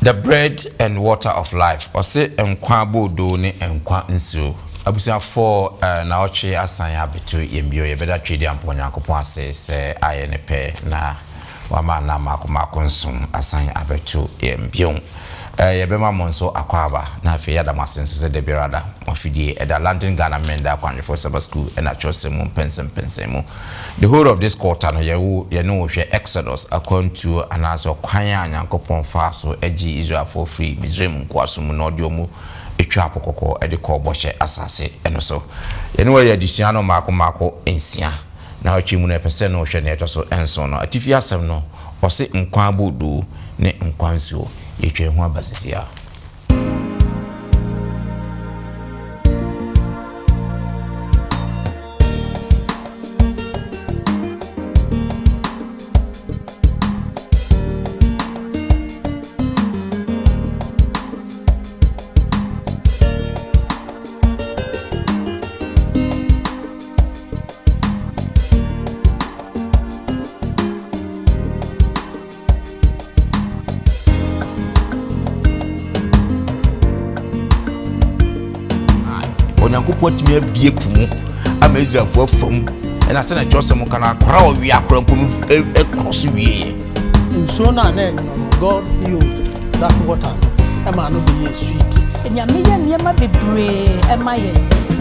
The bread and water of life. Or say enkwa bodo ne enkwa nsuo. Abusia for na oche asan ya betu yembio ye beda twedi ampo Nyankopon ase se aye ne pe na wama na mako nsum asan abetu yembio. Ye bema monso akwaba na afi ya da masenso se de birada mafidie eda London Ghana Menda Kwanje for Sabbath School and a chosemu pensem. The whole of this quarter no ye no hwe Exodus according to anaso kwanya Nyankopon fa so agi Israel for free Misraim kwasum no diomu etwa apokoko ede ko bohye asase eno so ye no ye adisia no mako ensia na ochimu na pese no hwe na eto so enso no atifi asem no ose nkwa abodu ne nkwansuo yetwe ho abasisia. Onyankopon timi abie pumu ama Israel fo afam na se na Joseph kana akra owi akra mpom cross wie nso na God healed that water ema no be sweet enyame niema bebre ema ye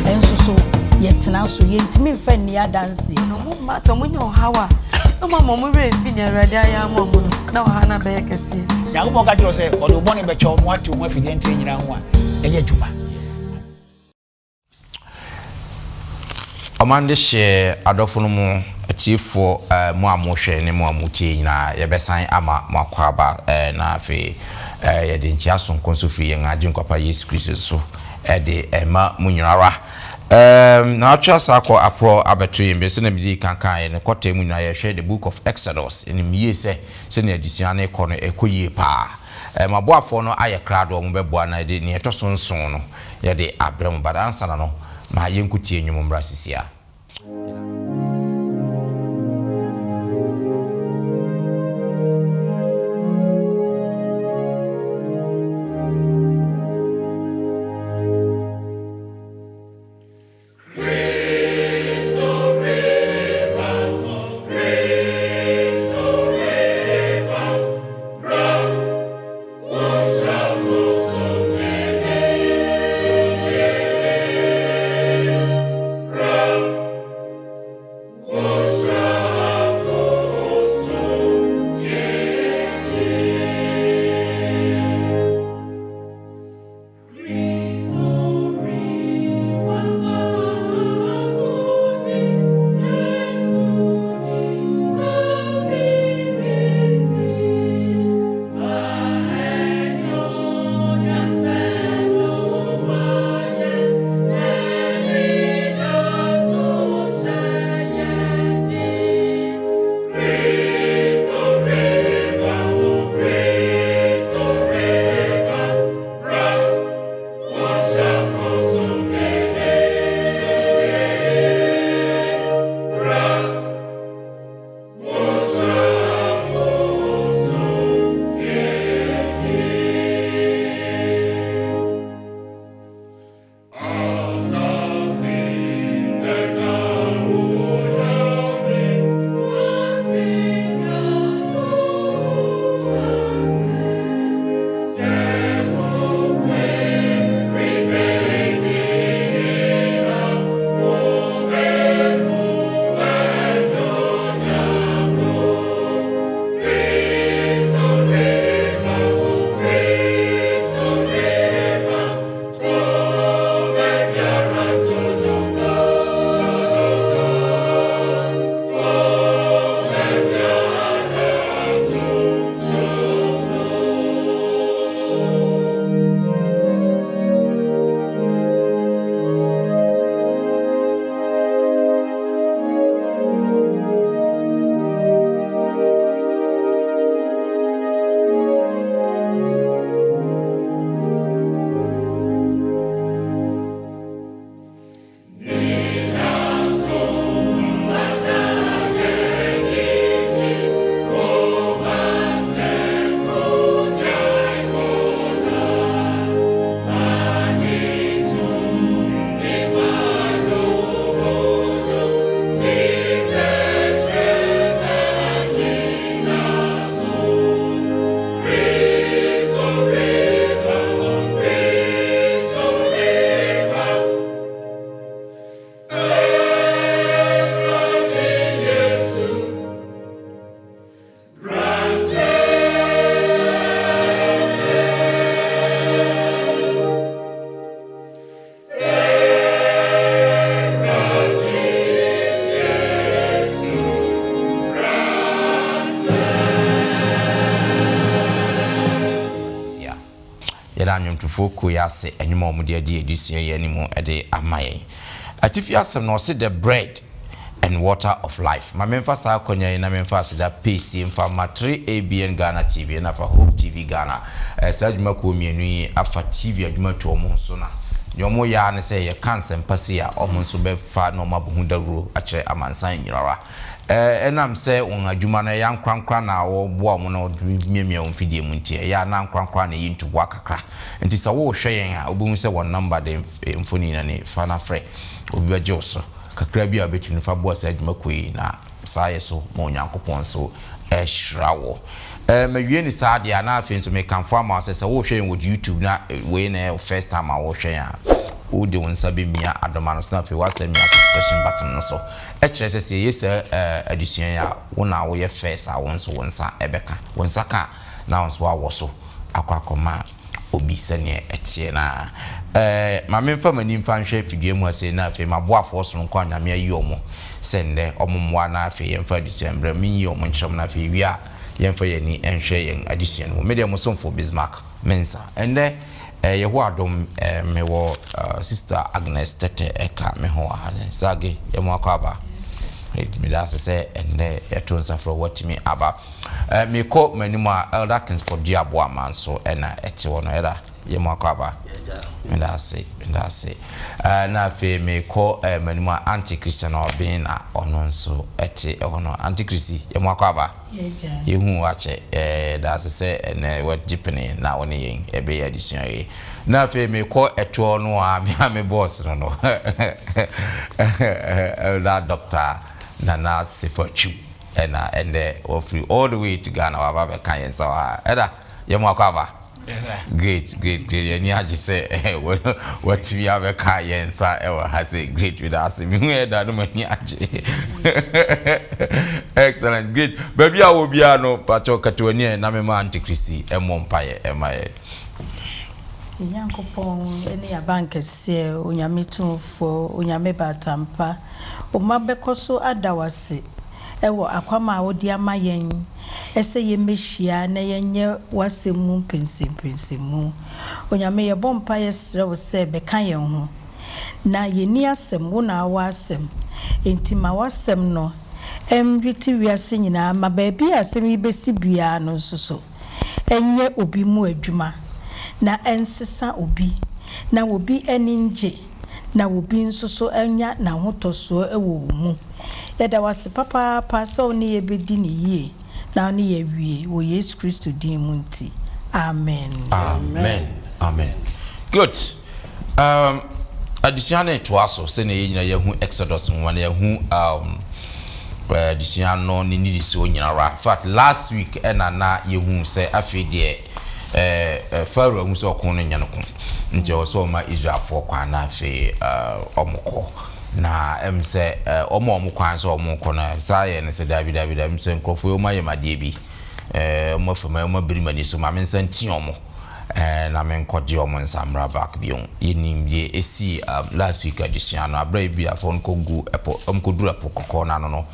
enso so yetena so yentimi mfa ni adanse no mo ma so munyo hawa no ma mo re fi ni awrade aya mo mo na wa na be kete Nyankopon ka jiro se odo bone be cho mo ati mo afide ntre nyina ho a eye djuma Amande she adofo no mu atifo mo amohwe ne mo amutie nyina ye besan ama makwaba na afi ye de nchia sonko so firi yen age nkwapa Yesu Kristo so de ema munyara na atwa sako apro abeto yin be se na bidi kankan ye ne kote mu nyina ye hwe the book of Exodus in miye se na adisia na ekono ekoyie pa maboafo no aye krado mo beboa na de ne etoso nson no ye de abrem badansa na no ma yenkutie nwom mbrasisia. yɛda nnwomtofo ko ya se enwuma omudi adi edusua ye animu ede amaye atifi asem no se the bread and water of life ma memfa sa akonya na memfa asida pc mfa ma 3abn Ghana TV na fa Hope TV Ghana sa adwuma ko mienu yi afa TV adwuma to omo so na yomo ya ne se ye cancer mpase ya omo so be fa no mabuhu dawuro a kire amansan nyirawa enam se on adwuma no ya nkwankwa na wo boa mo na miemia on fidie mu ntie ya na nkwankwa na yintu bwa kakra nti sa wo hwe yen a obuhu se won number de mfoni na ne fa na frɛ obi ba joso kakra bi a betunu fa boa sa adwuma koi na saye so mo nyankopon so hrawo mawie ni saa dia na afin so me kanfo ama se wo hwe yen wo YouTube na we na first time a wo hwe ya o de won sabe mia adoma no na fe wasa mia suspension button no so kire se yesa addition ya wo na wo ye first a won so wonsa ebeka wonsa ka na won so awo so akwakoma obi sene etie na ma memfa mani mfa nhwe fidie mu ase na fe maboafo so nko anyame ayi omo sende omomwa na afe yemfa addition bra mi yi omo nchom na afe wi a yemfa yani enhwe yen addition mu media mo somfo Bismarck mensa ende yeho adom me wo sister Agnes Tete eka me ho ahale sage yemo akaba me da se ende etonsa fro watimi aba me ko manimu elder kings for diabo amanso ena ete wono era yemo akaba me da se na fe me ko manimu anti-christian obin na ononso ete ono anti-christi yemo akaba yehu ache da se ene what jipene na woni yen ebe ya edition yi na fe me ko eto no a me boss no that doctor na Sifachu and free all the way to Ghana wa ba kan yen so eda yemo akwa yes sir great any aji say what we have kan yen so has a great with us me hu eda no mani aji excellent great baby a wo bia no pacho katwani na me ma anti-christi emompaye emaye Yankopon eni abankese onyametumfo onyame batampa omabekoso adawase ewo akwama odi amayen ese yemehia na yenye wasemu pensemu onyame ye bompa yesre wo se beka yen ho na yeni asem wo na awasem entima wasem no emwiti wiase nyina ma baabi asem ibesi bia no nsoso enye obi mu adwuma na ensesa obi na obi eninje na obi nsoso anya na hotoso ewo mu yeda wase papa pasa oni ebedi ni yie na oni yewie wo Yesu Kristo din mu nti amen good addition to aso se na yina yehu Exodus mo na yehu addition no ni need so nyina ra fact last week na yehu se afedie Pharaoh muso okun nya no kun nje oso ma Israel for kwan na fe omko na emse omo kwan so omko na saye ne se David emse nkofo ma ye made bi mo fama mo birimani so ma mensan ti omo na men koje omo nsamra back bion yenim ye esi last week addition no abra bi afon kogu epo omkodura pokoko na no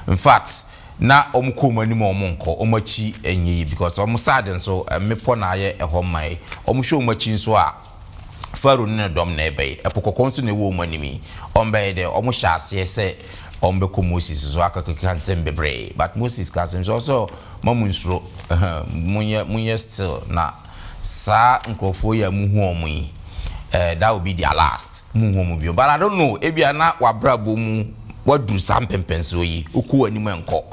in fact na omkomani mo omonko omachi enyi because omsade so mepo na aye ehomai omhwe omachi nso a Pharaoh ne dom na ebe epokoko nso ne wo omanimi ombe de omhya ase se ombe ko Moses so akakaka nsem bebre but Moses ka sem so mamu nsuro munye still na sa nkofo ya muhu omu that will be their last muhu omu bi but I don't know ebia na wabrabo mu wadu sampempenso yi oku animu enko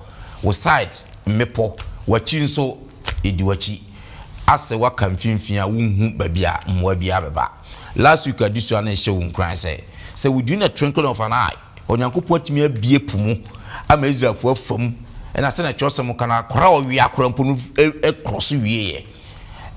wo side mepo wachi nso edi wachi ase waka mfimfia wonhu babia mwa bia beba last week addition na ehye wonkran say within a twinkle of an eye onyankopon atimi abie pumu ama Israelfo afam na se na kyosem kana kora owi akora mponu cross wieye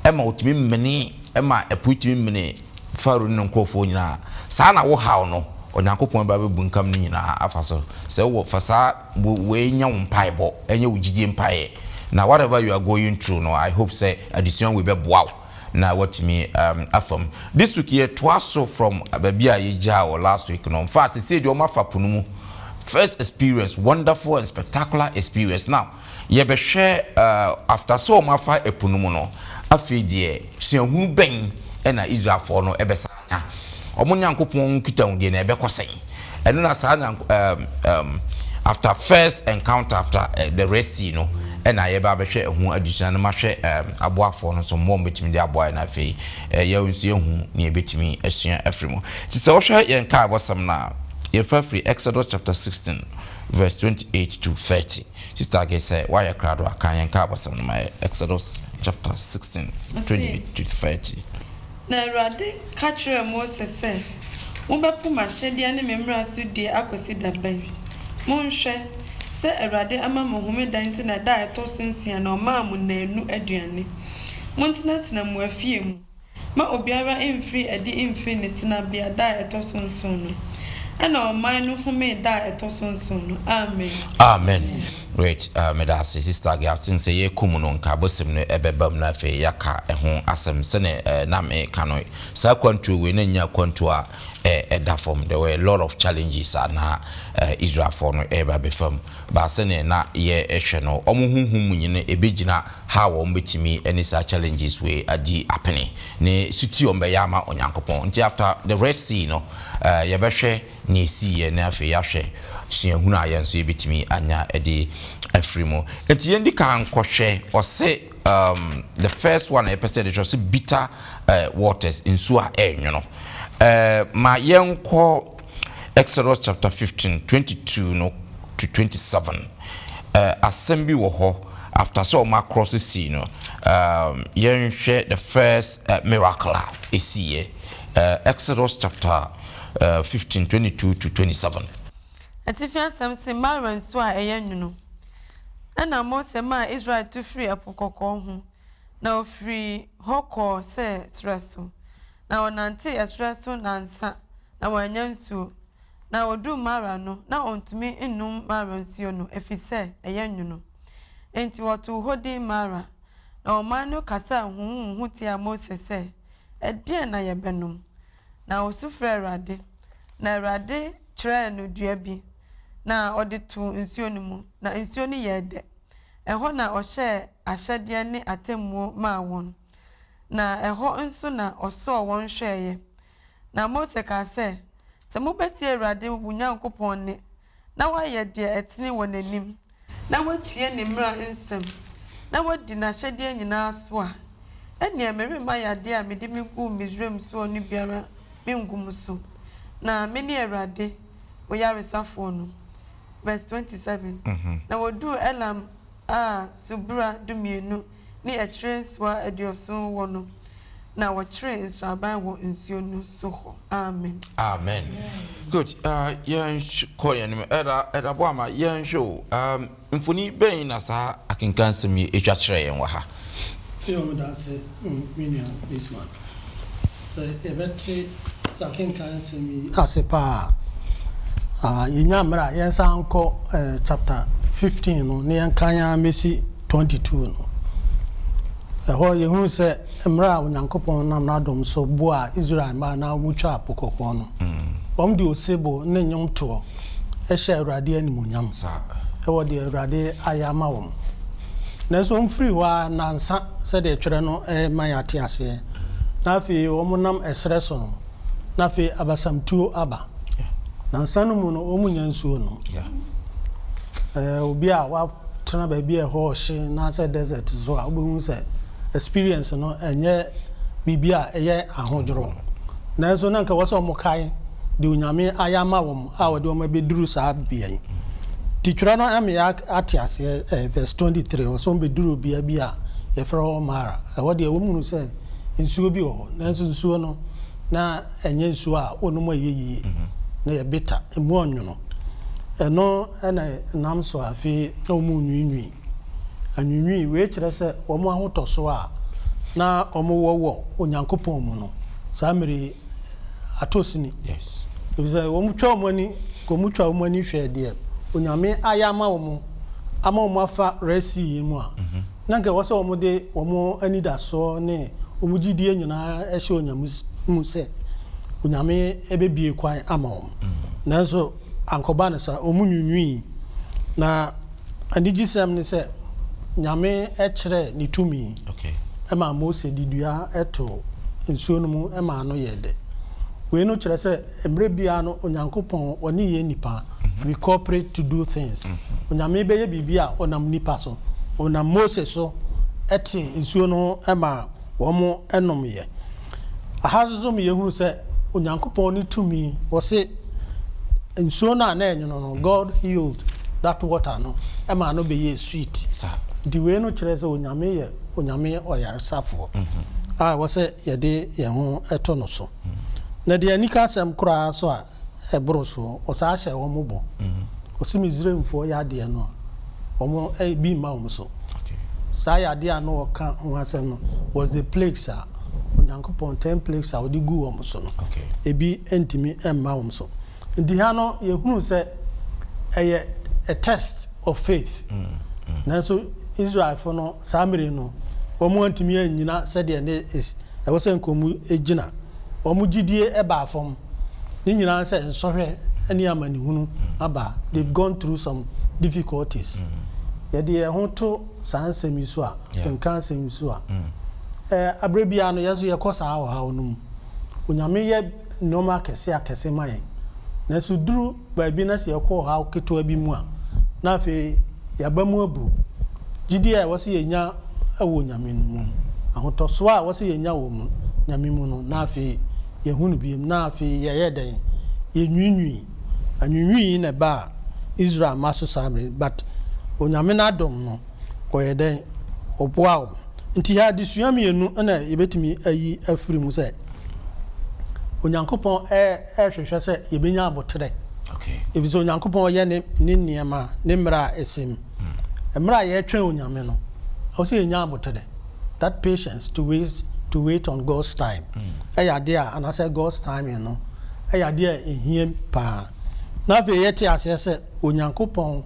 ema otimi mmene ema eputimi mmene Pharaoh ne nkofo nyina saa na wo haw no onyankopon ba bebu nkam ni nyina afaso se wo fasa we nya mpaibo enye wugidie mpae na whatever you are going through no I hope say addition will be wow na what me afam this week here twaso from babia yeja or last week no in fact say the omafa punumu first experience wonderful and spectacular experience now ye be share after so omafa epunumu no afidie se hunu ben ena Israel for no ebesanya omo nyankopon kita hunde na ebekosen eno na sa after first encounter after the Red Sea no ena ye ba behwe ehu adusua na mahwe aboafo no so mo betimi de aboa na afei ye unsi ehu ne betimi asua afrimo se wo hwe ye nka abosam na ye free Exodus chapter 16 verse 28 to 30 sister Age say why ye krado akan ye nka abosam na Exodus chapter 16 28 to 30 na Awurade ka kire Moses say wo bepu mahede ne memra so die akosi daban monhwe se Awurade ama mo homedan ti na da etosunsia na oma mo nanu aduane montenatena mo afie mu ma obiara emfiri ade emfiri ne tena bia da etosunsun no ana oman no home da etosunsun no amen amen great medasi sister Age asin say ye kum no nka bosem no ebebam na fe yaka eho asem se ne na me kano sa kwantu we na nya kwantu a da form there were a lot of challenges na Israel for no eba be fam ba se ne na ye ehwe no omuhunhum nyine ebegina ha wo mbetimi any such challenges we adi apene ne suti ombeyama onyankopon nti after the Red Sea no ye behwe ne si na afi yahwe siehunu ayenso ebetimi anya edi afrimo enti yendi kan kohwe ose the first one I said it was bitter waters in sua enyo ma yenko Exodus chapter 15 22 no to 27 assembly wo ho after so ma cross the sea no yen share the first miracle esi Exodus chapter 15 22 to 27 Atifian samse Marah nso a eyenwuno ana Mose ma Israel to free apokoko ho na ofri hoko se streso na onante estreso nansa na wanyansu na odu Marah no na ontumi nnum Marah nsuo no efise eyenwuno enti wotu hodi Marah na omanu kasa hu tia Mose se edie na yebenum na osufre Awurade na Awurade tre no dua bi na oditu nsuo no mu na nsuo no yede eho na ohye ahyede ne atemmuo ma won na eho nso na oso won hweye na Mose ka se se mobeti Awurade bunyankopon ne na waye de etene wonanim na watie ne mra nsem na wadi na hyede nyina so a ene emerema yade a mede migu Misraim so no biara mingum so na meni Awurade oyaresafo no verse 27 na wodu Elam subra dumienu ni etrenswa ediosun wono na wotre Israel wo nsuo no so ho amen amen good yen call yen era boama yen show mfoni ben na sa akenkansem ye etwa kire yen wa ha yo me da se minia Bismarck so ebeti akenkansem asepa yenya mra yensa anko chapter 15 no ne yankanya mesi 22 no ho yehu se mra onyankopon nam na dom so boa Israel ma na mutwa apokoko no bom de osebo ne nyom to ehye Awurade animonyam sa wo de Awurade ayama wom na so mfiri wa nansa se de twere no ma yate ase na afi wo nam esre so no na afi abasamtuo aba nansa no mu no omunya nsuo no obi a wa tena ba bi e ho hye na se desert so a obehu se experience no enye bibia eye ahodworo na so na nka wo so mokai de onyame ayama wom a wo de o mabeduru saa bian titwira no am ya atiase verse 23 wo so beduru bia bia ye fro Marah wo de wo munu se nsuo bi wo na so nsuo no na enye nsuo a onum ayeyi na ye beta emu onwono eno na nam so afi na omu nwinwi anwinwi we kire se omo ahotoso a na omo wowo onyankopon mu no samiri atosini yes bize omo twa omo ani ko mu twa omo ani hwe de onyame ayama omo ama omo afa resi mu a na nke wose omo de omo ani da so ne omo gidie nyina ehye onyamu mu se onyame ebebie kwan ama omo na so ankoba na sa omunwunwi na anigisem ne se nyame ekire ni tumi okay ema Mose didua eto nsuo no mu ema no ye de we no kire se emre bia no onyankopon oni ye nipa we cooperate to do things onyame be ye bibia onam nipa so onam Moses so eti nsuo no ema wo mo enom ye ahazo me yehunu se onyankopon ni tumi wo se nsuo na na enyo no God healed that water no ema no be ye sweet the way no kire se onyame oyaresafo wo se ye de ye ho eto no so na de anika asem kura so a ebro so o sa hye wo mobo o si Misraimfo ya de no o mo bi ma wo so sa ya de no ka ho asem no was the plagues a onyankopon 10 plagues a odi gu wo so no ebi entimi emma wo so ndi ha no ye hunu se eye a test of faith na so Israel for no samiri no o mo antimi anyina se de ne is e wo se nkomu ejina omu gidie eba afom ni nyina se nsohwe ani amani hunu aba they've gone through some difficulties ye de ho to sansemi so a kenkan semi so a abrebia no yeso ye kosa ha ha onum onyame ye normal kese mayen na so duru ba bi na se ye ko ha keto abi mu a na fe yabamu abu gidie e wo se ye nya awo nyame mu ahoto so a wo se ye nya wo mu nyame mu no na fe ye hunu biem na afi ye den ye nwinwi na ba Israel maso samre but onyame na dom no ko ye den oboa nti ha disua mienu na ye betimi ayi afiri mu se onyankopon hwehwe se ye benya abotre if so onyankopon ye ne niema ne mra esim mra ye twen onyame no o se ye nya abotre that patience to wait on God's time. And I said God's time, you know. Him pa. Na fe yeti asese onyankopon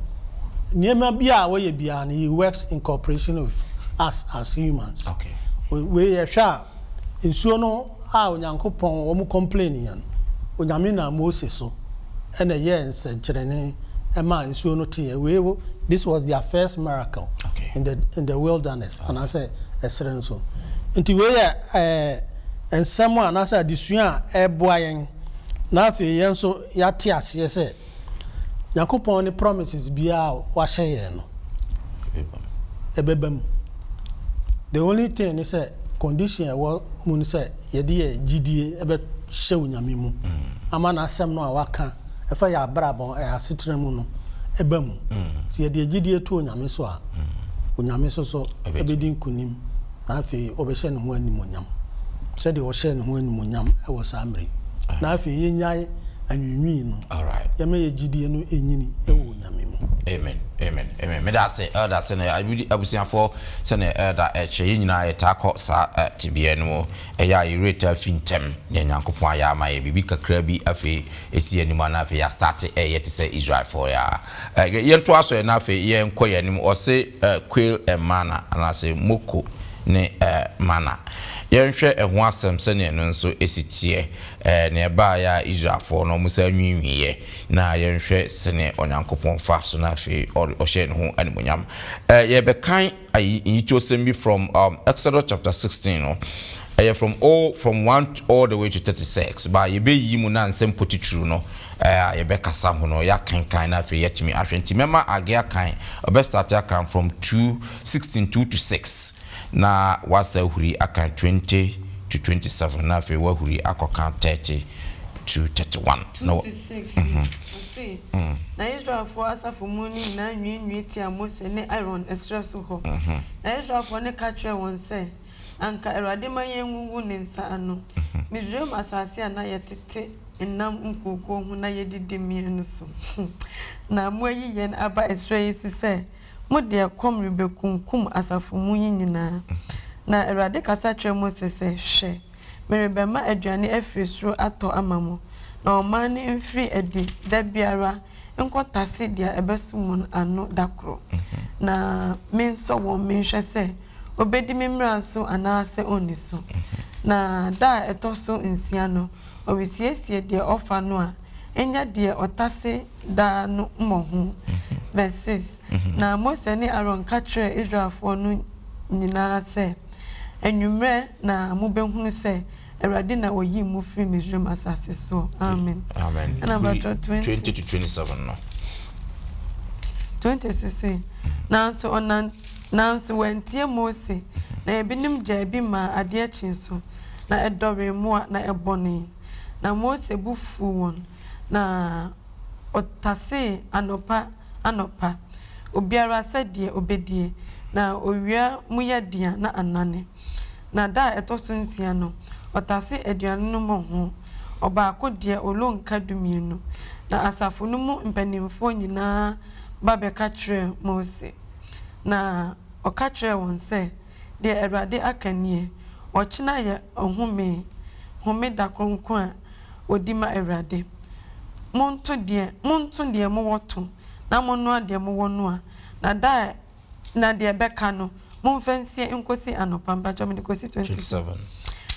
niema bia wo ye bia and he works in cooperation with us as humans. We sha insuo no a onyankopon wo mu complain yan. Onyame na Moses so. And ye nsenkyerene ema insuo no tie we this was their first miracle in the wilderness. And I said esren so. Nti we ensemo anasa disua eboa yen na afi yen so yate ase se yakopon ni promises bia wa hye yen no ebebam the only thing is a condition we mun say ye de gidie ebe hye onyame mu ama na asem no a waka efa ya brabon asetra mu no ebam si ye de gidie to onyame so a onyame so ebedin kunim na afi obehye ne ho animonyam se de o hye ne ho animonyam e wo samre na afi yenyai anwinwi no alright ya me yegidie no enyini e wo onyame mu amen me da say elder say na abusiafo say na elder eche yenyina yetako sa tibia no e ya ireta fintem na nyankopon aya ma ye bibi kakra bi afi esi anim na afi ya start yete say Israel for ya yento aso na afi ye nkoye anim o say quail and manna na say moko ne mana yenhwe eho asem se ne no nso esitie ne ba ya Israelfo no musa nwinwiye na yenhwe se ne onyankopon fa so na afi o hye ne ho animonyam ye be kan yitosem bi from Exodus chapter 16 no from 1 all the way to 36 ba ye be yi mu na nsem potitru no ye be kasa ho no ya kan na afi yetimi ahwenti mema age kan obe start kan from 2:16 to 6 na wasa huri aka 20 to 27 na fe wa huri akoka 30 to 31 no 26 see na Israel for asafo muni na nwinwi ti amose ne Aaron stress ho na Israel for ne katre won se anka erade mayenwu ne nsa ano Misraim asase na yetete enam nkuko hu na yedidi mienu so na moyi yen aba Israel se mode kom rebekunkum asafo munyi nyina na erade kasa twa Moses hwe merebema aduane afrisuro ato amamo na omane mfiri edi da biara nkotase dia ebesumun ano dakro na menso wo menhwe se obedi memra so anase oniso na da etoso nsia no obisiesie dia ofa no a enya dia otase da no mohu verses na Mose ne Aaron katre Israelfo no nyina se enwumre na mobehunu se Erade na oyi mu free Misraim asase so. Amen. Amen. And about 20 to 27 no. 26. Nanso onan nanso wentie Mose na ebinim gya bi ma ade akyin so na edore mu na ebone na Mose bufu won na otase anopa obiara sadie obedie na owia muyadia na anane na da etoso nsia no otase aduane no ho obaako de olonka dumienu na asafo no mu mpanimfo nyina babeka kire Mose na okatre won se de Awurade akanie ochina ye home da kronkron a odima Awurade monto de mo woto na monno ade mo wono a na de beka no monfansie nkosi anopa mbacho me kosi 27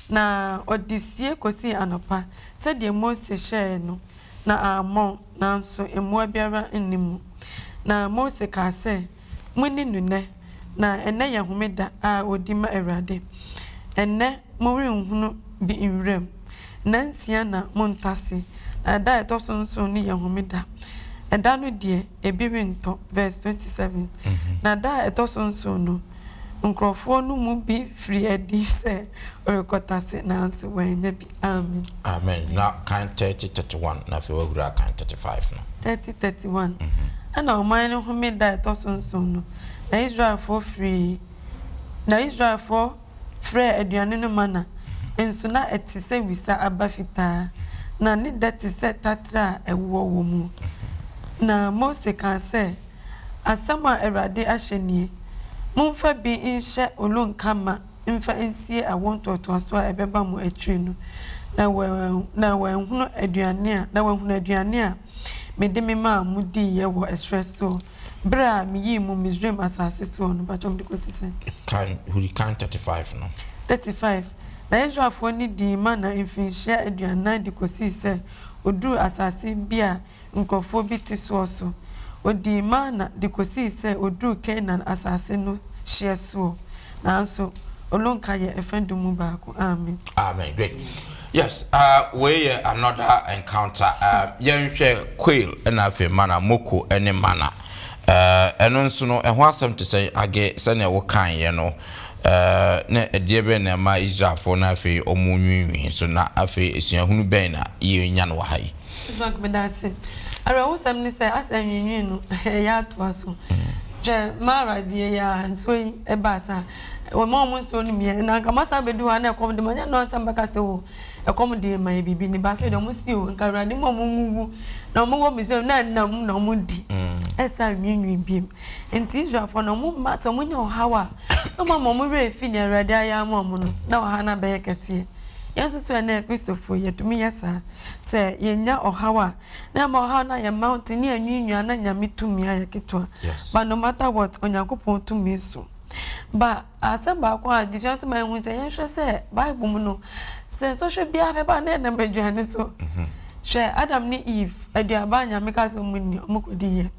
na odisie kosi anopa se de Mose hye no na amon nanso emu biara nnimu na Mose ka se muni nune na ene ya homeda a odima Awurade ene mori nhunu bi inrem nansia na montase na da etosonso ni ya homeda eda no de ebibi nto verse 27 na da etosonso no nkrofo no mu bi free edi se orekotase na anse wanya bi amen Now kind 30-31 na fe wagura kind 35 no 30-31 ana oman no homeda etosonso no na Israel for free aduane no mana enso na etise wisa abafita na ne datise tatra ewo wo mu na Mose kan se asama Awurade ahyenie momfa bi nhye olonkama mfa nsie awontoto so a ebeba mu atri no na wanhunu aduane a mede me ma mudi ye wo espresso bra mi yi mu Misraim asase so no bachom de kosisen can 35 no 35 na Israelfo ni di ma na mfinhye aduane de kosise oduru asase bia nkofo bi ti so odi ma na de kosise oduru Canaan asase no hye so nanso olonka ye efendu mu baako amen great. Yes, we another encounter. Yenhwe quail na afi mana moko ene mana. Eno nso no eho asem te say age se na wo kan ye no. Na ediebe na ma Israelfo na afi omunwinwi so na afi esiahunu ben na ye nya no hai. Ismak medase. Ara wo sam ni say asanwinwi no ya to aso. Je Marah die ya nso e ba sa. Wo mo so no me na nka masa bedu ha na ekom de manya no ansam baka se wo ekom de ma bibi ni ba fe de mo si o nka Awurade mo ngugu na mo wo Misraim na mo di esa nwinwi biem enti Israelfo na mo ma so mo nya hawa no mo re fi ni Awurade aya mo no na wa na be kese yenso so na Christopher yetumi yesa se yenya ohawa na ma ohawa na ya mountain ni anwinwa na nyame tumi ayeketwa but no matter what onyankopon tumi so ba asaba kwa dijanse ma hu se yenhwe se Bible mu no se so hwe bia be ba na na badwane so hwe Adam ni Eve aduaba nyame ka so mu ni omukodi ye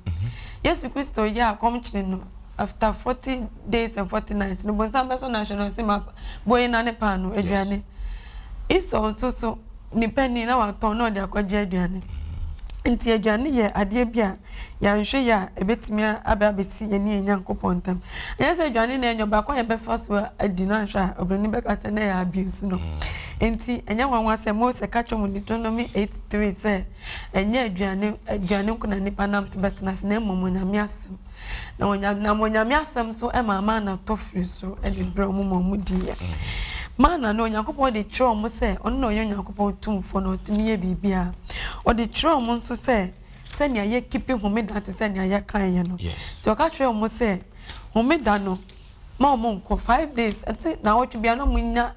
Yesu Kristo ya komchine no after 40 days and 40 nights no bon samba so na hwe no se ma boy na ne pa no aduane iso so ni penny na wa ton no de akwaje aduane nti aduane ye ade bia ya nhwe ya ebetimi ababesi ye ni Nyankopon tam yesa aduane na enyo ba kwa ye be faso adina hwa obroni be ka se na ya abuse no nti enya wanwa se Mose ka twom Deuteronomy 8:3 se enya aduane kuna nipa nam tibetna se na mmom nyame asem na nyame asem so e mama na tofri so e de bra mu die mana no Nyankopon de tro mo se ono no ye Nyankopon tumfo no tumi ye bibia o de tro mo nso se nia ye kipi homeda te se nia ye kan ye no to ka tro mo se homeda no ma mo nko 5 days ati na wo twibia no munya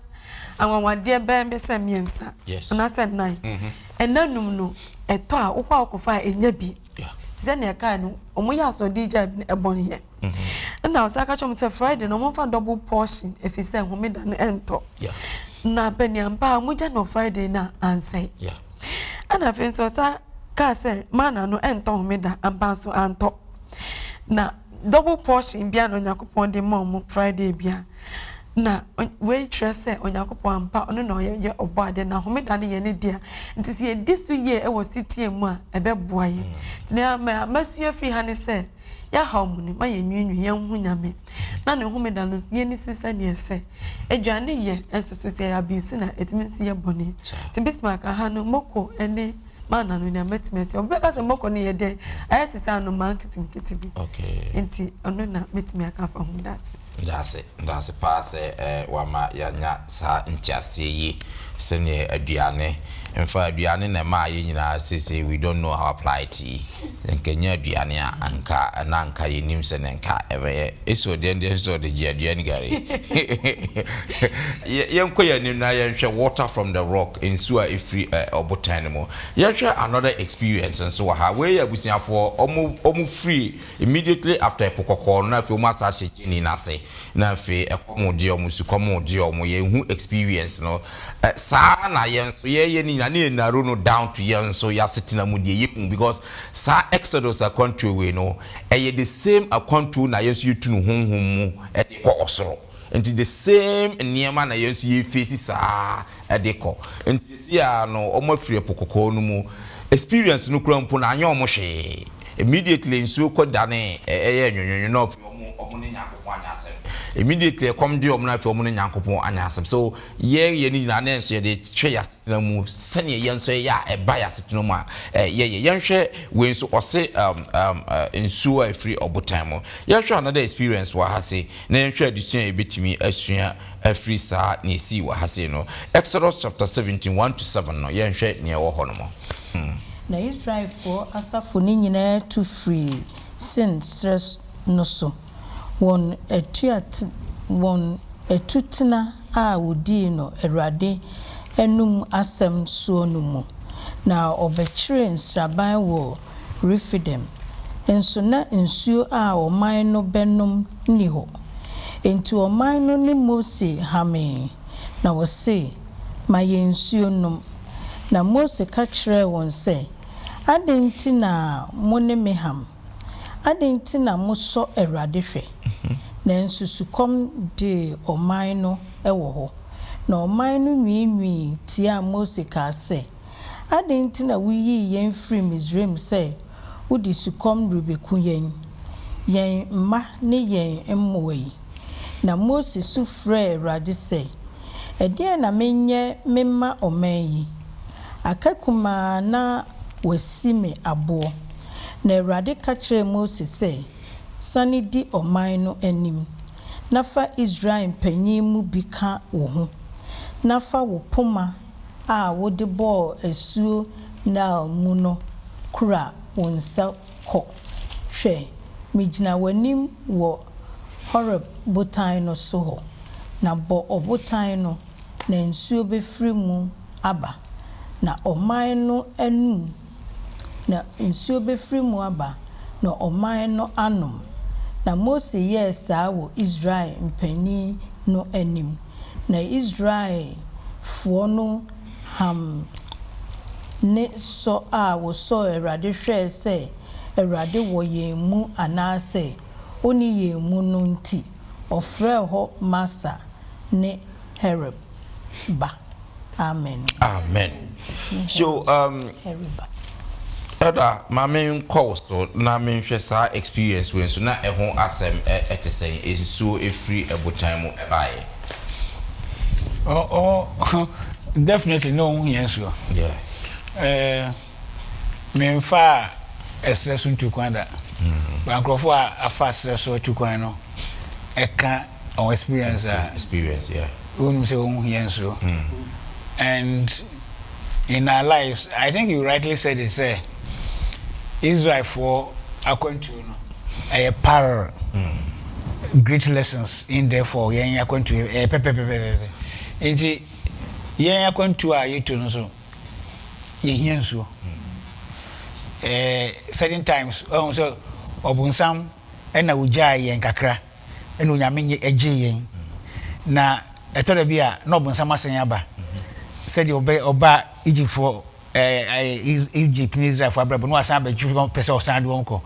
anwanwade be se miensa na se 9 enanum no eto a wo kwa okofa enya bi se nia kan no omo ya so DJ ebon ye na osaka chom se Friday no mo fa double portion if say homeda no ento na beniampa muja no Friday na ansai ana fin so sa ka se mana no ento homeda ampa so anto na double portion bia no Yakopon de mom Friday bia na we trese onyakopo ampa ono na ye obade na homeda ne ye ne dia nti se ye disu ye e wo sitie mu a ebeboa ye na masua free ha ne se ya haumuni ma ye nwunwu ye hu nyame na ne homeda no ye ni sisa ne se adwane ye enso se ya bisu na etimi se ye bone ti bismark ha no moko ene mana no na metimesi obeka se moko ne ye de ayati sa no marketing kitibi okay nti ono na metimi aka fa hom that that's pass wama yanya sa ntiase yi sene aduane mfa aduane na ma yi nyina say we don't know how apply it nkenya aduane anka yenim se nka ebe eso de so de aduane gari yenko yanim na yenhwe water from the rock in sua free obotan mo yenhwe another experience nso ha we abusiafo omu free immediately after epokoko na fe omu asa shekini na se na fe ekomodi omu sukomodi omu ye hu experience no sa na yenso ye ni na narrow no down to yenso ya sitina mu de yekun because sa exodus a country we no the same a country na yenso yetunu honhom mu e de ko osoro nti the same niema na yenso ye face sa e de ko nti sia no omafiri pokoko no mu experience no kura mpo na anya omo hwe immediately nsuo ko dane enwonwonwo no omo ne nyakopon anya asem immediately come di omo na fe omo ne nyakopon anya asem so ye ni na na enso de twe ya sitina mu sane yenso ya e ba ya sitina mu ye yenhwe we nso ose nsuo a free obotan mu yenhwe another experience wa hase na yenhwe adusua ebetimi asua free sa na esi wa hase no Exodus chapter 17:1-7 no yenhwe ne wo ho no mo na Israel for asafo ni nyina to free sin stress no so won etutena a wodi no Awurade enum asem so no mu na obekire nsraban wo Refidem enso na nsuo a oman no benum ni ho enti oman no ni Mose hame na wo se ma ye nsuo num na Mose ka kire won se adenti na mo ne meham adenti na mo so Awurade hwe na nsusukom de oman no ewo ho na oman no nwinwi tia Mose ka se adenti na wuyi yen free Misraim se udi sukom rubeku yen ma ne yen emmoyi na Mose su frɛ Awurade se ede na menye memma oman yi akakuma na wasime abo na Awurade ka kire Mose se sani di oman no anim nafa Israel panyin mu bika wo ho nafa wo poma a wo de ball esuo na mu no kura wonsa ko hwe mijina wanim wo Horeb botan no so ho na bo obotan no na nsuo befiri mu aba na oman no anum na nsuo befiri mu aba na oman no anom na Mose yesa wo Israel mpani no anim na Israel fo no ham ne so a wo so Awurade hwe se Awurade wo yemu anase oni yemu no nti ofre ho Masa ne Hereb ba amen so Ada mame call so na me hwe sa experience we so na eho asem etesen ensuo efri ebotan mu ebaye definitely no yes yeah me fa esreso ntu kwanda bankrofo a fa esreso tu kwan no eka on experience yeah wonu se won yes and in our lives I think you rightly said it say Israel for according to a parallel great lessons in there for yen according to enti yen according to a yetu no so yen so certain times so obunsam na ujaa yen kakra ena onyame eje yen na etore bia na obunsam asen aba said oba Egypt for Egypt in Israel for Abraham no asan be Jew person stand wonko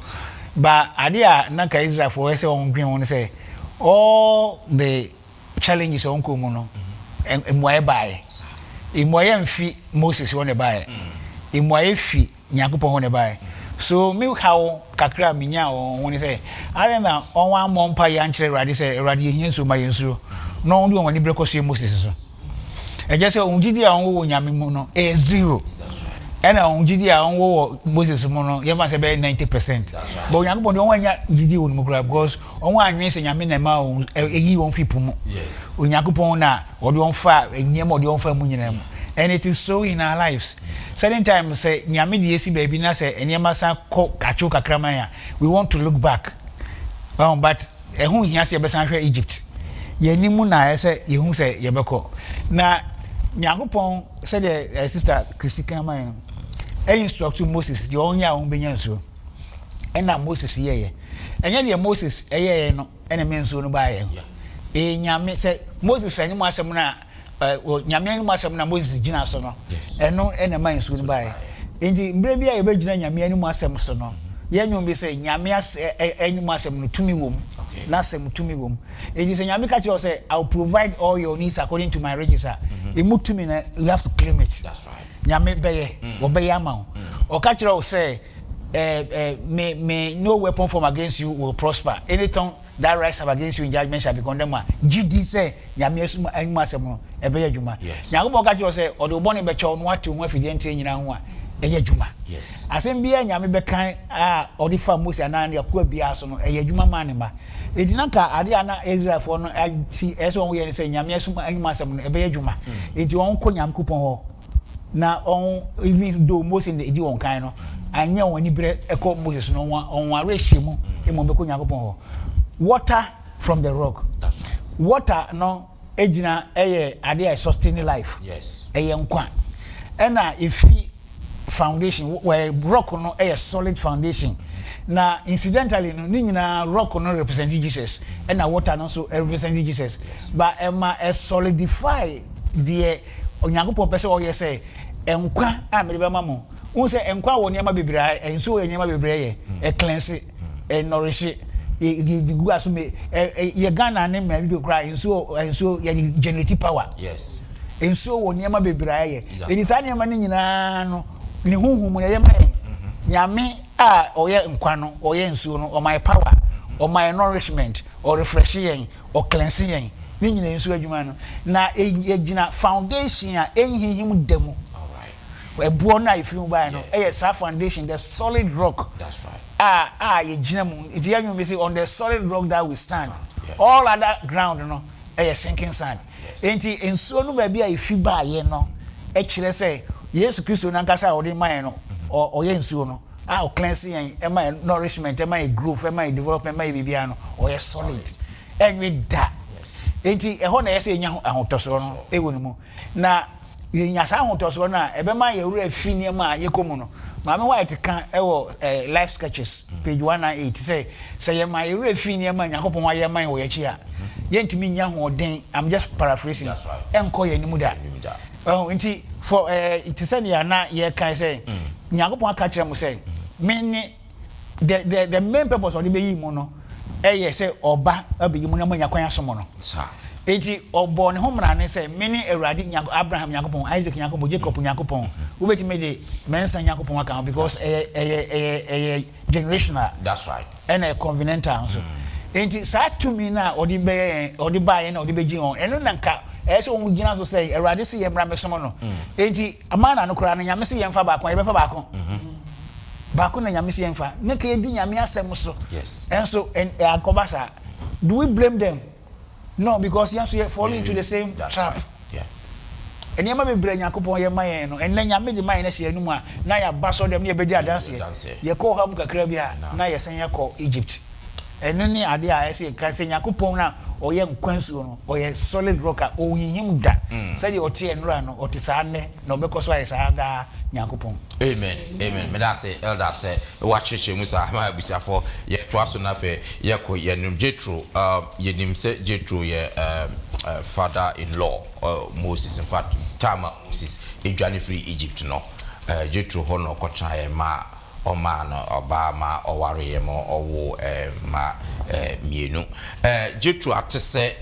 ba ade a nanka Israel for say on green one say all the challenges on komuno mmoye bae mmoye mfi Moses won bae mmoye fi Nyankopon won bae so me how kakra minya won say I na on one mompa ya nkyere Awurade say Awurade ehia so ma yensu no on do woni brekoso Moses so e je say onjidi a won wo nyame mu no e zero ena onjidi a won wo Moses mu no ye ma say be 90% but Nyankopon do won anya njidi won mu kra because on wan anwen say nyame na ma eyi won fipu mu yes Onyankopon na wo do won fa enyem wo do won fa mu nyina mu and it is so in our lives certain times say nyame de esi baby na say enyema san ko kacho kakraman ya we want to look back but ehun hia say be san hwe Egypt ye nimu na say yehun say ye beko na Nyankopon say the sister Christy Kaman instruct Moses the onya on benya nso na Moses ye enye de Moses ye no ene men nso no ba ye nyame say Moses anyim asem na nyame anyim asem na Moses gina so no eno ene man nso no ba ye enti mbre bia ye be gina nyame anyim asem so no ye nyom bi say nyame anyim asem no tumi wom na asem tumi wom enti say nyame ka kire say I'll provide all your needs according to my riches emutumi na you have to claim it that's right nyame beye obeye ama o ka kire o say me no weapon form against you will prosper any tongue that rise up against you in judgment shall be condemned gd say nyame anuma asem no ebe adwuma nyakobon ka kire say o de obone be chew no atu ho afide ntie nyina ho a eye adwuma asem bia nyame be kan o de fa Moses anan ya kwa bia so no eye adwuma ma ne ma edinaka ade ana Israel for no si eso won ye say nyame anuma asem no ebe adwuma enti won ko Nyankopon ho na on even though Moses in the on kind no anya woni bre eko Moses no on ware hwemu emo be ko Nyankopon ho water from the rock water no ejina eye ade a sustaining life eye nkwa na ifi foundation where rock no eye solid foundation na incidentally no ni nyina rock no represent Jesus na water no so represent Jesus but ema solidify the Onyankopon pese o ye say enkwa a me be mamo un say enkwa wo niam bebira enso wo niam bebira ye e cleanse e nourish e gu aso me ye Ghana ne me bi kra enso ye generative power enso wo niam bebira ye eni sa niam ne nyina no ni huhum ye ma nyame a oye nkwa no oye enso no o my power o my nourishment or refresh yen or cleanse yen ni nyina enso adwuma no na egina foundation a enhihim demu ebuo na ifimu ba no sa foundation the solid rock that's right ye gina mu it yanyu me say on the solid rock that we stand all other ground no sinking sand enti enso no ba bia ifi ba ye no kire say Yesu Kristo na nkasa odi man no oye enso no o cleansing yen my nourishment my growth my development my bibia no oye solid enwe da enti ho na yesi nya ahotoso no ewo mu na nya sa ahotoso na ebe ma ye wura fi ne ma ye komu no maame white kan ewo life sketches page 198 say ye ma ye wura fi ne ma Yakopon wa ye man wo ye chi a ye ntimi nya ho den I'm just paraphrasing enko ye nimu da enti for it is say na ye kan say Yakopon aka kire mu say me the main purpose of the be yi mu no say oba abeyi mu na manya kwan asomo no enti obo ne homra ne say meni Awurade Abraham Yakopon Isaac Yakopon Jacob Yakopon wo beti me de mensa Yakopon aka because generational that's right and a covenantal so enti sa to me na odi ba na odi beji on eno na nka say on gina so say Awurade se ye mra me somo no enti amana no kura na nyame se ye mfa ba kon ye befa ba kon Baku na nyame siemfa ne ka edi nyame asem so and so ankobasa do we blame them no because yes we fall into the same trap eni ama be bra Yakopon ye mayen no en nyame di mayen na hye anu a na ya baso dem ne be di adanse ye ko ham kakra bia na ye sen ye ko Egypt enu ni ade a ese ka se Yakopon na oye nkwansuo no oye solid rock a oyihim da say the ote enura no ote sa ne na obekoso aye sa ga Yakopon amen me da say elder say watch musa ma abusia for ye to aso na fe ye ko ye nim Jethro ye nim say Jethro ye father in law Moses in fact Tama Moses edwane free Egypt no Jethro ho no kotra ye ma o ma no oba ma o ware ye mo owo ma mienu Jethro atese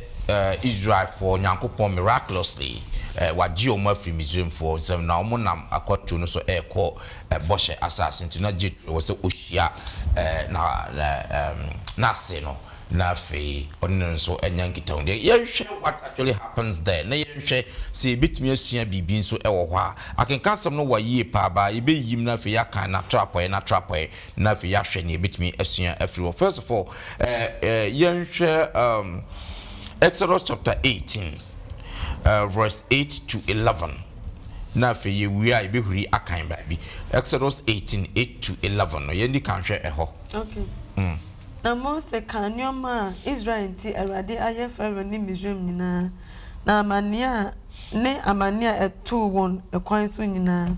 Israel for Nyankopon miraculously wagye omo afri Misraim for nsem na omo nam akwato no so ekọ boshe assassin to na Jethro was ohia na se no na fe onno so enyankita de yenhwe what actually happens there na yenhwe se bitimi asua bibi nso ewo ho a akenkasem no wa yie pa ba ebe yim na fe yakan na trapoe na fe ya hwe ne bitimi asua afri. First of all yenhwe Exodus chapter 18 verse 8 to 11 na fe ye wi a ebe huri akan ba bi Exodus 18 8 to 11 no yendi kan hwe eho. Okay. Na Mose kanyoma Israel ti Awurade aye Pharaoh ni Misraim nyina na amania etu won ekwan so nyina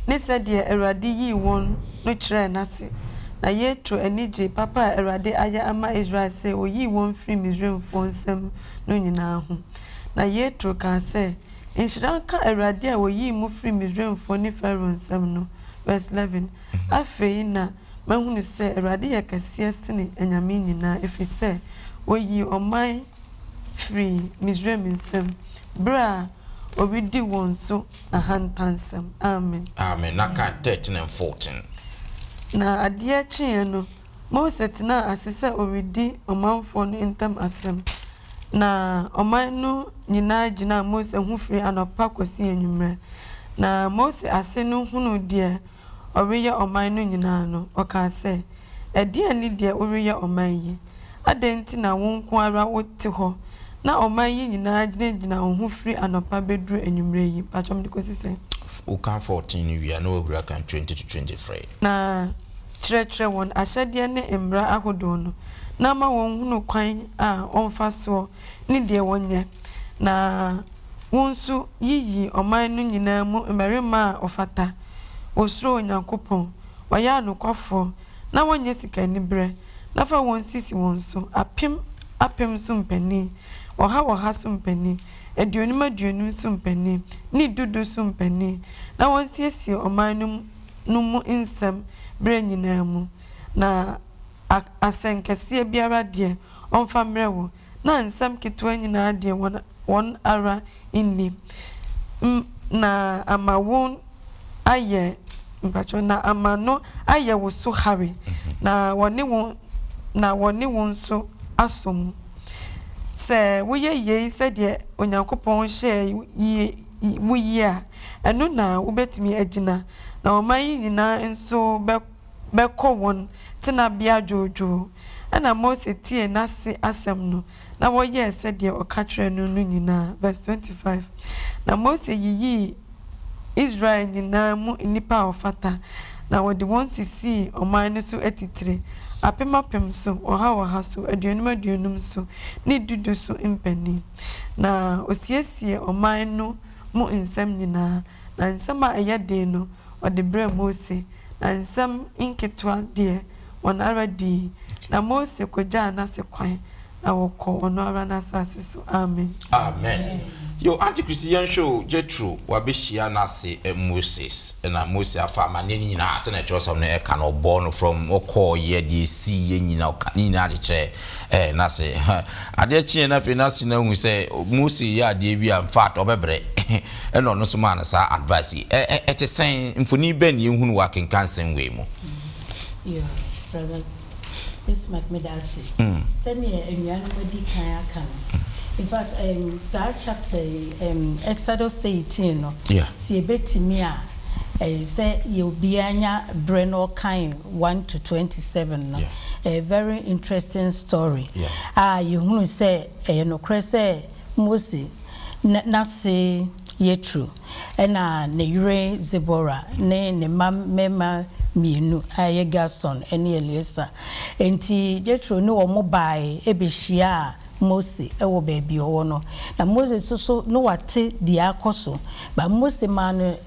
ne said ye Awurade yi won no kire nase na Yetro anije papa Awurade aye ama Israel se oyi won free Misraim fo nsem no nyina ho na Yetro ka se inshranka Awurade a oyi mu free Misraim fo ni Pharaoh nsem no. Verse 11 afei na mahunu se Awurade yakase sene anyame nyina efise oyi oman free Misraim nsem bra obidi won so ahantansem. Amen. Amen. Naka 13 and 14. Na ade akye no Mose tena asese obidi omanfo no ntam asem na oman no nyina gina Mose hu free anopa kosi enwumre na Mose ase no hunu de oriye oman no nyina no oka se ede ani de oriye oman yi adenti na wonko ara wote ho na oman yi nyina gina hu free anopa bedru enwumre yi pachom de kosi se ukan 14 wi na ohura kan 20 to 23 na tre won ahyade ne emra ahodo no na ma won hunu kwan a onfa so ni de wonye na wonsu yiyi oman no nyina mu emerema ofata osuro Nyankopon waya anokwafo na wonye sika ni bre na fa won sisi won so apem so mpani oha so mpani aduonum so mpani ni dudu so mpani na won siesie oman no mu insem bre nyina mu na asenkese biara de onfa mrewo na nsam ketwa nyina de won ara inni na amawon aye mpacho na amano aye wo so hare na woni won so asom se wo ye se de Onyankopon hye wo yi a eno na wo betimi agina na oman nyina nso beko won tena bia jojo ana Mose tie nase asem no na wo ye se de okatre no nyina. Verse 25 na Mose yiyi Israel nyina mu nipa ofata na wodi won sisi oman no so atitire apemapem so oha so aduonum so ni dudu so impani na osiesie oman no mu nsem nyina na nsem a eyade no ode bre Mose na nsem inketwa de won aradi na Mose koja na se kwan na woko ono ara na asase so. Amen. Amen. Yo anti-Christian show Jethro wabeshia na se Moses na Moses afa amane nyina se na chosam no e ka no born from okọ ye de si ye nyina nyina de che na se ade chie na fe na se na hu se Moses ya de bi am fat obebre e no no so man sa advice te sen mfoni ben ye hunu wa kenkansen we mu. Yeah, brother. This Macmedasi. Send me a young lady kan. In fact, chapter Exodus 18 no. Yeah. See betimi a say you be anya breno kind 1 to 27 no. Yeah. A very interesting story. Yeah. You who say no crese Mose na say Yetro ena ne yure Zebora ne mema mienu aye Gerson ene Eliezer enti Jethro no omo bai ebehia Mose ewo baby owo no na Mose so no wate di akoso ba Mose man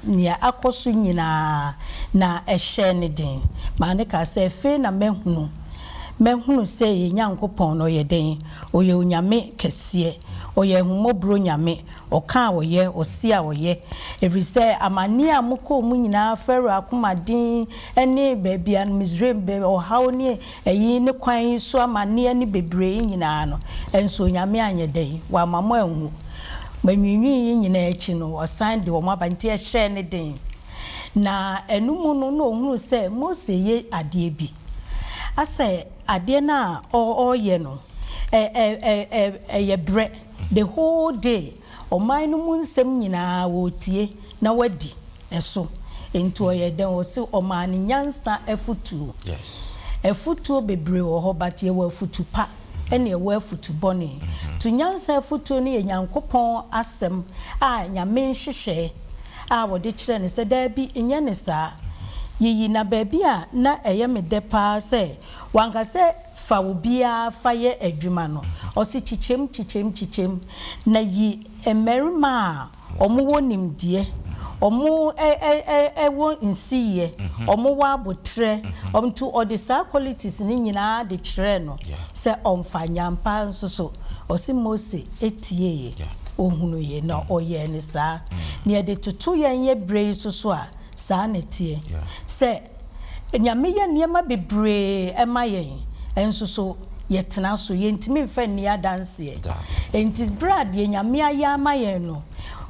nia akoso nyina na ehye ne den ma ne ka se fe na mehunu se ye Nyankopon no ye den oye onyame kese oye humobro nyame oka oye osia oye every say amani amuko mu nyina fero akomadin ene bebia Misraim be o hawo ne eyi ne kwan so amani ne bebre nyina no enso nyame anyedai wa mamo anhu manwinwi nyina echi no osan de wo mabante ehye ne den na enumu no ohunu se Mose ye ade bi ase ade na ye no ye bre the whole day oman no mu nsem nyina wotie na wadi eso ento ye den wo se oman nyansa afutu yes afutu bebre wo ho batie wo afutu pa ene wo afutu bone to nyansa afutu ne Nyankopon asem a nyame nhyehyɛ a wode kire ne se da bi enye ne saa yiyi na baabi a na eye me depa se wanka se fa obia fa ye adwuma no o si chichem na yi emerima omo wonimdie omo wo nsiye omo wa abotre omtu odisa qualities ni nyina de kire no se omfa nyampa nsoso o si Mose etie ohunu ye na oye ne saa ne de tutu ye brei soso a saa ne tie se nyame ye niema bebre emayen ensoso yetena so yentimi mfa ni adanse entis brad ye nyame aya mayen no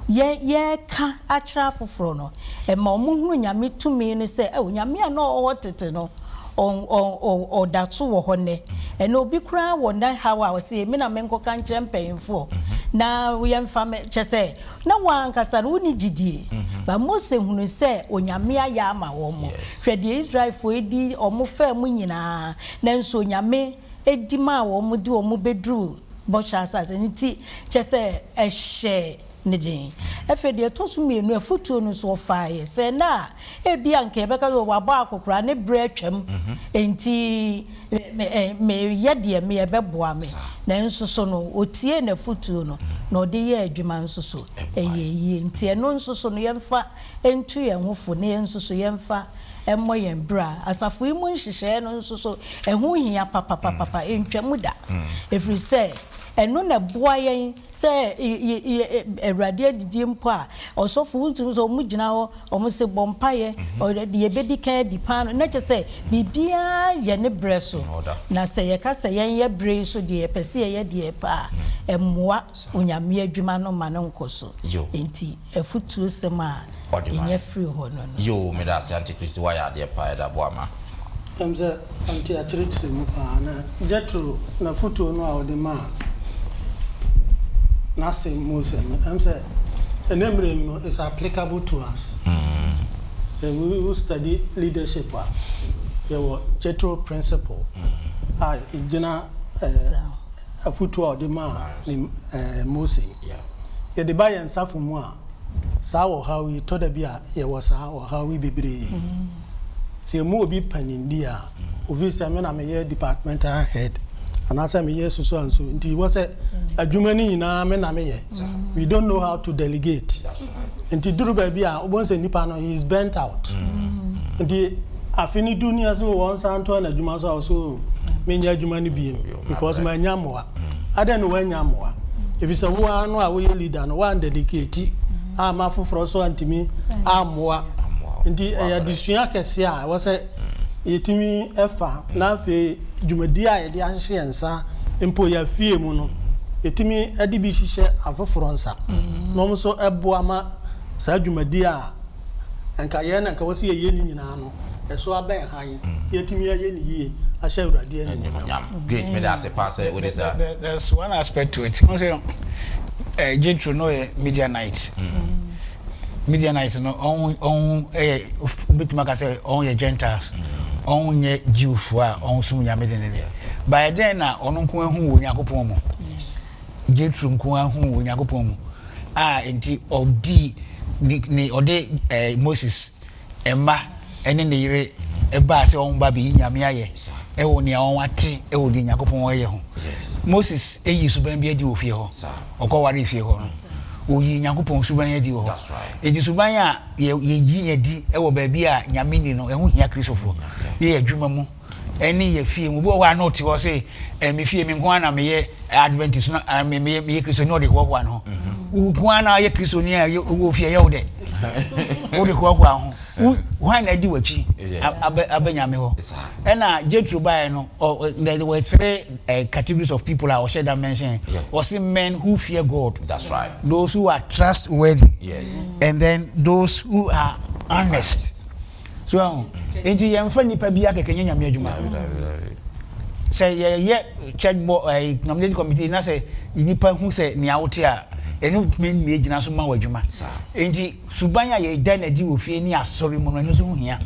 ye ka akra foforo no ma omuhunu nyame tumi no se nyame a no wotete no o datu wo hone eno obi kura wo na hawa o se me na menko kan chempemfo na we yemfa me chese na wankasa no ni gidie ba Mose hunu se onyame aya ama wo mo hwede Israel fo edi omo fa mu nyina na nso onyame edi ma wo mo di omo bedru bo chasa nti chese ehye nidin efede tosu mienu afutuo no so faaye se na ebia nke beka wo wabo akokora ne bre atwam enti me yede me ebeboa me na nsoso no otie na afutuo no na ode ye adwuma nsoso eyeye enti eno nsoso no yemfa entu ye hofo ne nsoso yemfa emmo yen bra asafo imu nhyehyɛ no nsoso ehu hia papa entwamu da every say eno na boa yen se Awurade adidi mpo a osofo wuntum so mu gina ho omo se bompaye de ebedi kan di pan na che se bibia ye ne breso na se ye ka se yen ye bre so de pese ye de pa emmoa onyame adwuma no ma no nkoso enti afutu sema enye free ho no yo me da se antikrisi wa ya de pa da boa ma emze anti achirichiri mu pa na jetro na futu no a ode ma nothing Mose. I'm saying, a name is applicable to us. So we will study leadership. Your Jethro principle. Jena a foot of the man Mose. Yeah, the buy and suffer more. So how we told the beer, was how we be brave. See, more be pen in dear. Obviously, I mean, I'm a departmental head. And as I'm here, so and so, it was a Jumani in a mename. We don't know how to delegate. And to do baby, once a Nipano, he is bent out. And the Afini Dunia, so once Antoine, a Jumas also, many Jumani being, because my Yamoa. I don't know when Yamoa. If it's a one, I will lead and one dedicate. I'm a for so and to me, I'm more. And the Disuaka was a yetimi efa na fe dwumadia ye de ahye nsa empo ya fie mu no yetimi ade bi hihye afoforo nsa no so eboa ma sa dwumadia anka ye na anka wose ye ni nyina no eso aben han yetimi ye ni yie ahye Awurade ani great me da se pass with this there's one aspect to it Jethro no Midianite Midianites no on bit makase on ye Gentiles on ye Jew for on sum ya medene by then na ono nko ahu wo Yakopon mu Jethro nko ahu wo Yakopon mu enti odi ni ode Moses emma ene ne yire eba se on ba bi nyame aye e wo ne on wate e wo di Yakopon ye ho Moses eyi suban bi adi ofie ho okoware fie ho no oyi Yakopon suban adi ho edi suban a ye yi edi e wo ba bi a nyame ni no ehu hia Kristofo ye adwuma mu eni ye fie mu bo wa not wo say me fie me nko ana me ye Adventist no me Christian no de ko kwa no wo na ye Christian ya wo fie ye wo de wo de ko kwa ho why na di wachi abanyame ho na Jethro by no there were three categories of people I was said that mention was men who fear God. That's right. Those who are trustworthy. Yes. And then those who are honest. So enti yemfa nipa bia kekenya nyame adwuma. Say ye church board nominating committee na say nipa hu say ne awote a enu men me gina so ma wadwuma. Enti subanya ye dan adi wo fie ni asori mo no so hu hia.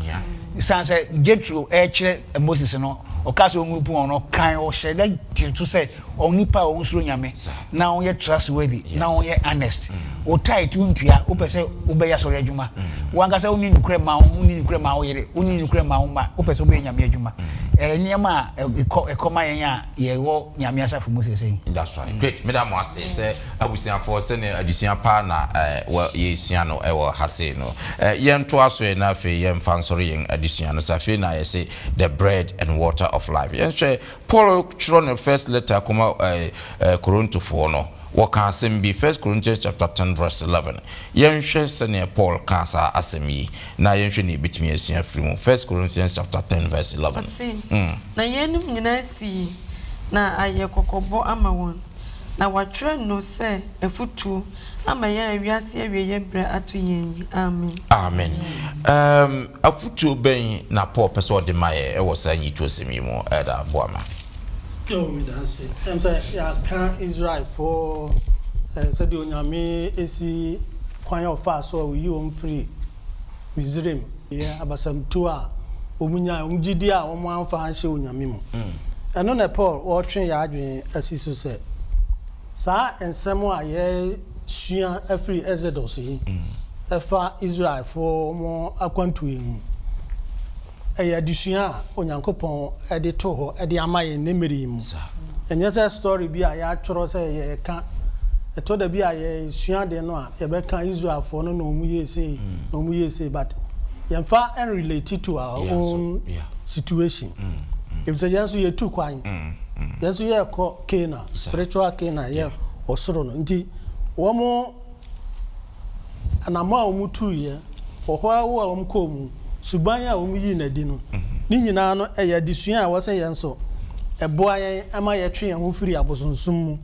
San say Jethro kire Moses no okaso ongurupu ono kan o shede to say onipa o nsuro nyame na on ye trustworthy na on ye honest o tight untia o pese o be ya sori adwuma wanga say oni nukre ma o yere oni nukre ma o ma o pese o be nyame adwuma niam ekoma yen a ye wo nyame asafo Moses say. That's right. Great. Madam was say abusian for say adusian pa na ye suan no e wo hase no yen to aso na afi yen fansori yen adusian no safi na ye say the bread and water of life. Yen share Paul wrote the first letter come Korinto 4 no what can sim be 1 Corinthians chapter 10 verse 11. Yen share senior Paul can sa asemi na yen share ni bitimi asia free 1 Corinthians chapter 10 verse 11. Na yen nyina si na aye kokobo ama won na watwe no se efutu ama ya awiase awiye bra ato yen. Amen. Amen. Afutu ben na Paul person de maye e wo sanyi to semi mo eda boama. Oh, me that say. I'm say ya can Israel for said the onyame esi kwan of fast so we you free Misraim. Yeah, abasam to a omunya umgidi a omo anfa anhye onyame mu. Eno na Paul watwen ya adwen asiso say. Sa ensem a ye sua afri Exodus yi. Efa Israel for mo akwantu yi. Adisua onyankopon ede to ho ede amaye nemeri mu enye say story bi a ya tworo say ye ka eto da bi a ye sua de no a ye be kan Israel for no mu yese but ye fa and related to our own situation. If say yanso ye tu kwan yanso ye ko Canaan spiritual Canaan ye osoro no nti wo mo anama wo tu ye oho awo a wo ko mu subanya wo yi na di no ni nyina no eya disua a wo se yenso eboa yen ama ye twe ho firi abosonsum mu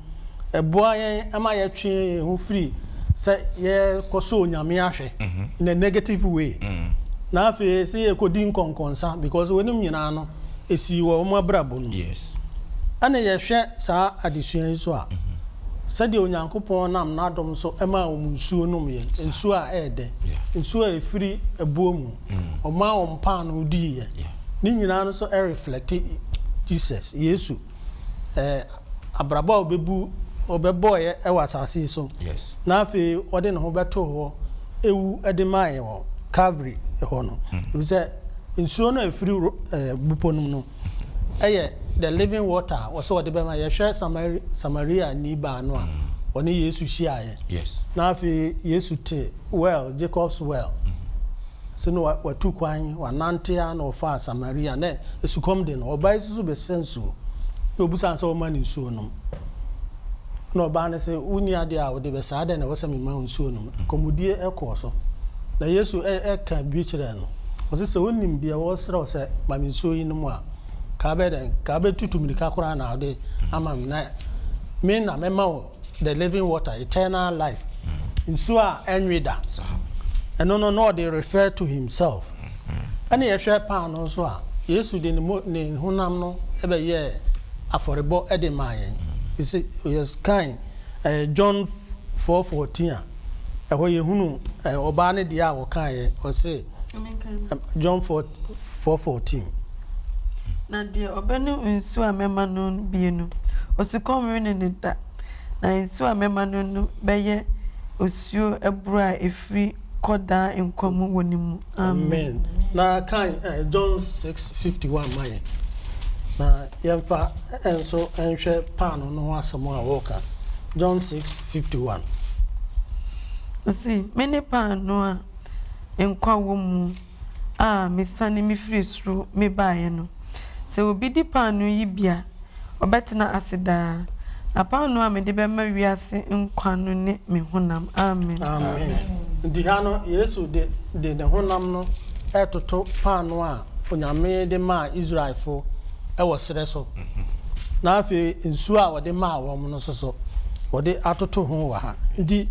eboa yen ama ye twe ho firi se ye koso onyame ahwe in a negative way na afi se ye kodi nkonkonsa because wonim nyina no esi wo mo abrabo no Yes. ana ye hwe sa adisua so a sadi onyankopon nam na adom so ema omunsuo nom ye nsuo a ede nsuo a efiri ebuo mu oma ompa no di ye ni nyina no so reflect Jesus Yesu abraba obebu obeboye ewasase so Yes. na afi ode ne ho beto ho ewu ede mae ho Calvary ho no bi se nsuo no efiri buponum no eye the living water was what the bema ye hwe Samaria ni ba no a oni Yesu hia ye. Yes. Na afi Yesu te well Jacob's well so no watu kwan wa nantia na ofa Samaria na esukom de no oba isusu be sensu obusan so ma ni nsuo no no oba ne se uni ade a ode be saade na wasa mi ma nsuo no komudie ekoso na Yesu ka bi kire no wose se onim de wo sra se ma mi nsuo yi no mu a kabe tutumika kura na ode ama na me na mema wo the living water eternal life nsuo a enwida and no they refer to himself and ye hwe pa no so a Yesu de ne hunam no ebe ye aforebo ede mayen is yes kind John 4:14 a ho ye hunu oba ne dia wo kan ye o say John 4:14 na de obenu nsu amema no bienu osukom ne ne da na nsu amema no beye osuo ebura efri koda enkomu wonimu. Amen. Na kan John 6:51 maye na yemfa enso enhwe pan no asemo a woka John 6:51 asi mene pan no a enkwa wo mu a mesane me firi suru me baaye no se obi di pan no yi bia obetena aseda apa no amede be ma wiase nkwano ne me honam amen ndi ha no Yesu de ne honam no etoto paano a onyame de ma Israelfo e wo sere so na afi nsu a wode ma awom no so wode atoto ho wa ha ndi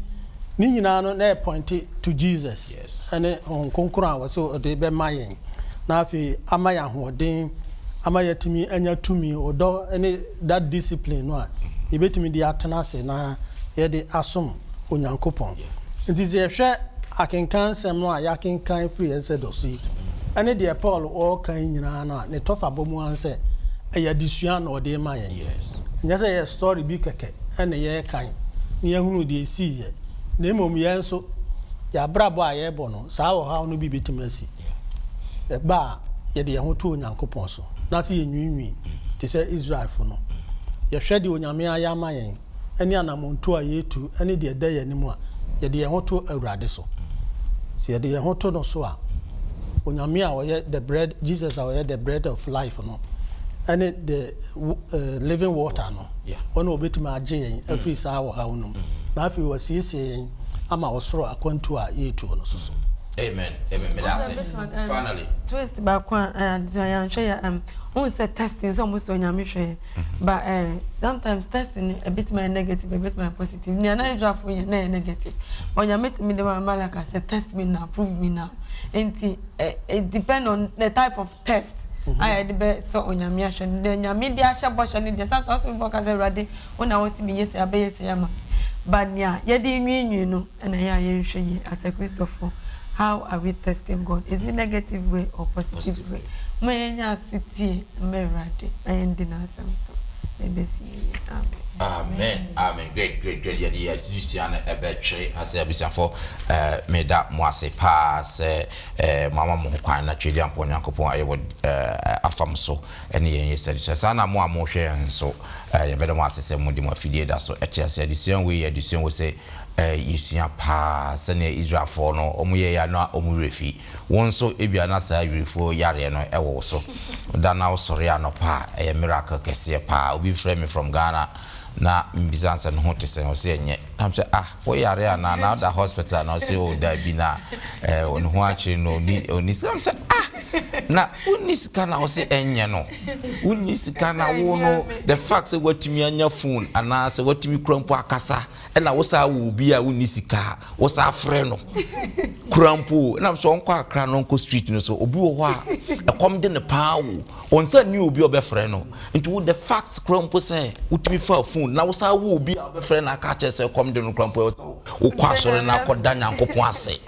ni nyina no na point to Jesus ene onkonkoro a wo so de be ma yen na afi amaya hoden amaya timi anya tumi odo ene that discipline no a ibetimi di atena se na ye de asom onyankopon ndi ze hwe akenkan sem no a yakenkan free ense do so ene de Paul o kan nyina na ne tofa bomu anse eya disua na ode ma yen nya se ye story bi keke ene ye kan ne ye hunu de si ye na emom ye nso ya brabo a ye bo no saa wo ha no bi betimi asi e ba ye de ye ho to onyankopon so na se ye nwinwi ti se Israel fo no ye hwe de onyame aya ma yen ene anamonto a yetu ene de da ye nimu a ye de ye ho to awurade so se ye de ye ho to no so a onyame a wo the bread Jesus a wo the bread of life no ene the living water no ono obetima age yen afri saa wo ha no na afi wasiesie yen ama osoro akwantu a yetu no so amen me that's it finally twist back one and I show you on say testing so almost on your show but sometimes testing a bit more negative a bit more positive ni na draft for you na negative when you meet me the malaka say test me now prove me now and it depend on the type of test I the best so on your mission the media shabosha ni the sometimes we work as a ready when I want to be yes abey say ama but yeah ye dey nwi no and I yen show you as a Christopher. How are we testing God? Is it negative way or positive way? Manya city merade and dinner so maybe see amen great yeah you see an ebetre as a bisan for me that mo ase pass mama mo kwan na tweli ampon yankopon aye wo afam so ene yen yesadi so na mo hwe nso ye bedo mo ase se mo di mo afidie da so etiase edition we say yisia pa sene Israel for no omuye ya na omurefi wonso ebia na sa refo yare no ewo so da na osore anopa e miracle kese pa obi frame me from Ghana na mbizansa no hote sen o se enye am say wo yare na the hospital na o se o da bi na on ho achi no oni sam say na unisika na o se enye no unisika na wo no the fact say watimi anya phone ana say watimi krampo akasa na wo sa wo bi a unisika wo sa frɛ no krampo na so onko akra no onko street no so obi wo ho a ekom de ne pa wo onsa ni obi obɛfrɛ no nti wo the fact krampo say utimi fa phone na wo sa wo obi a obɛfrɛ na aka kyɛ sɛ ekom de no krampo wo kwa sɔre na akɔda nyankopon ase.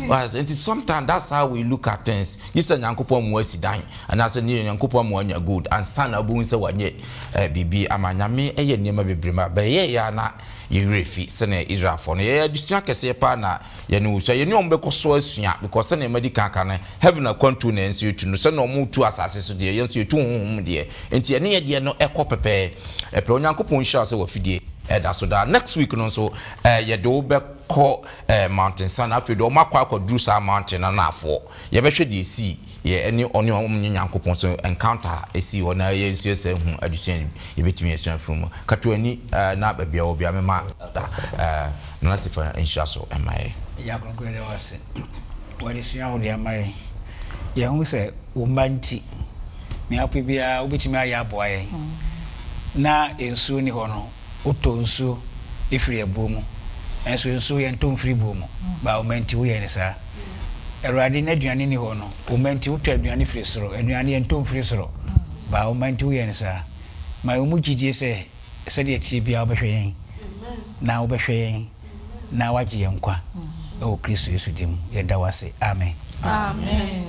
Well, sometimes that's how we look at things. You say nyankopon mu asidan and I say nyankopon mu anya good and san abu say wanye bibi amanyame eye niema bebrema be ye ya na yerefi se na Israel for no ye adusua kese pa na ye no so ye ne ombekoso asua because se na medical kan heaven akwantu na enso etu no se na omutu asase so de ye enso etu honhom de enti ye ne ye de no ekopepe epe nyankopon hia se wafidie that's so that next week no so ye do be call mountain san afi do makwa akwadru sa mountain na afọ ye be hwe de si ye any oni nyankopon so encounter esi ona ye nsuo se hu adusen ye betimi esuan from katwani na ba bia obi amema na sifa insha so emaye ya konkrete wase wali suya ho de amaye ye hu se umanti me apibia obetimi aya aboa ye na ensuo ni ho no oto nsuo efiri ebomu enso nsuo ye ntom firi bomu ba umanti wo ye ne sa erade na aduane ni ho no umanti wo to aduane firi soro aduane ye ntom firi soro ba umanti wo ye ne sa ma omu gidie se de tie bia obehwe yen na obehwe yen na waje yen kwa o Kristo Yesu dim ye da wase amen amen.